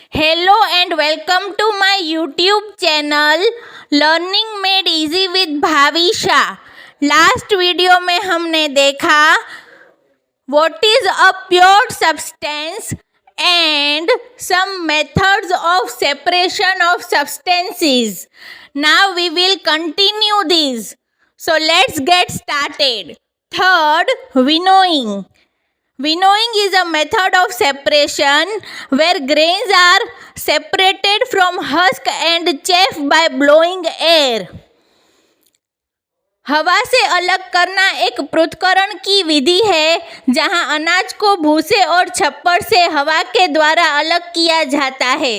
Hello and welcome to my YouTube channel learning made easy with Bhavisha. Last video में हमने देखा what is a pure substance and some methods of separation of substances. Now we will continue this, so let's get started. Third, winnowing. Winnowing is a method of separation where grains are separated from husk and chaff by blowing air. हवा से अलग करना एक पृथक्करण की विधि है जहां अनाज को भूसे और छप्पर से हवा के द्वारा अलग किया जाता है.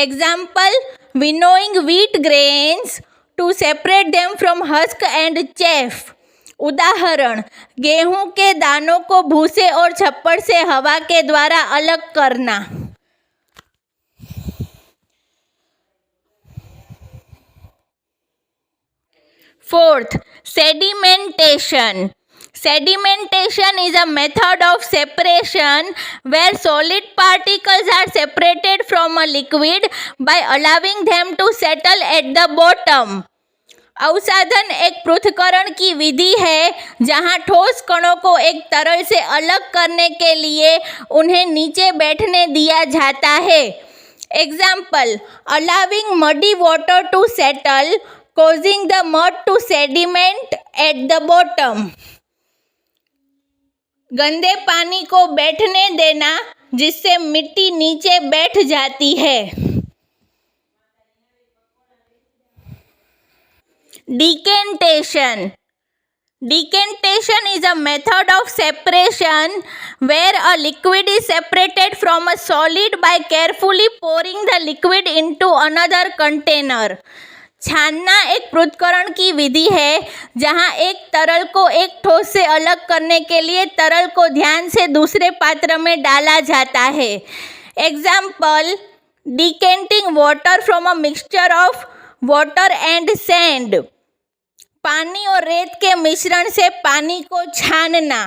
Example, winnowing wheat grains to separate them from husk and chaff. उदाहरण, गेहूं के दानों को भूसे और छप्पर से हवा के द्वारा अलग करना. Fourth, sedimentation. Sedimentation is a method of separation where solid particles are separated from a liquid by allowing them to settle at the bottom. अवसाधन एक पृथक्करण की विधि है जहां ठोस कणों को एक तरल से अलग करने के लिए उन्हें नीचे बैठने दिया जाता है. Example, allowing muddy water to settle causing the mud to sediment at the bottom. गंदे पानी को बैठने देना जिससे मिट्टी नीचे बैठ जाती है. Decantation. Decantation is a method of separation where a liquid is separated from a solid by carefully pouring the liquid into another container. छानना एक पृथक्करण की विधि है जहां एक तरल को एक ठोस से अलग करने के लिए तरल को ध्यान से दूसरे पात्र में डाला जाता है. Example, decanting water from a mixture of water and sand. पानी और रेत के मिश्रण से पानी को छानना.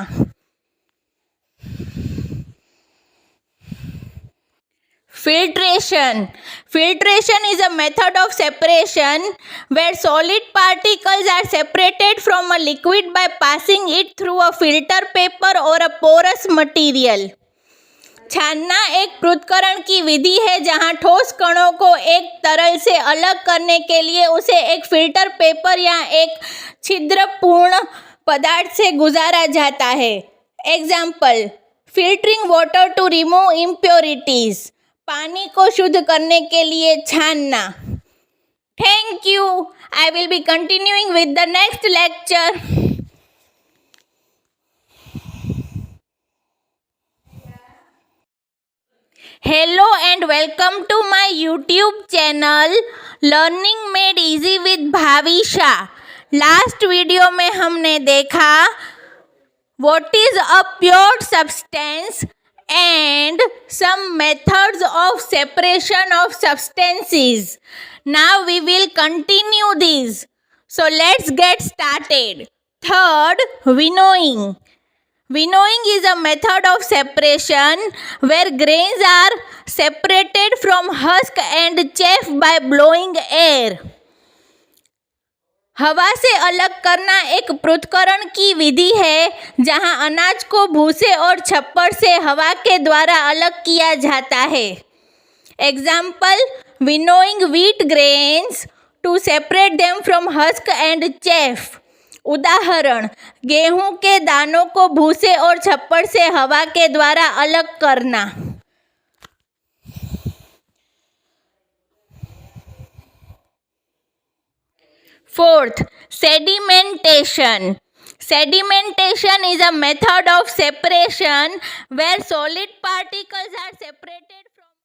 Filtration. Filtration is a method of separation where solid particles are separated from a liquid by passing it through a filter paper or a porous material. छानना एक पृथक्करण की विधि है जहां ठोस कणों को एक तरल से अलग करने के लिए उसे एक फिल्टर पेपर या एक छिद्रपूर्ण पदार्थ से गुजारा जाता है. Example, filtering water to remove impurities. पानी को शुद्ध करने के लिए छानना. Thank you. I will be continuing with the next lecture. Hello and welcome to my YouTube channel learning made easy with Bhavisha. Last video में हमने देखा what is a pure substance and some methods of separation of substances. Now we will continue this, so let's get started. Third, winnowing. Winnowing is a method of separation where grains are separated from husk and chaff by blowing air. हवा से अलग करना एक पृथक्करण की विधि है जहां अनाज को भूसे और छप्पर से हवा के द्वारा अलग किया जाता है. Example, winnowing wheat grains to separate them from husk and chaff. उदाहरण, गेहूं के दानों को भूसे और छप्पर से हवा के द्वारा अलग करना. Fourth, sedimentation. Sedimentation is a method of separation where solid particles are separated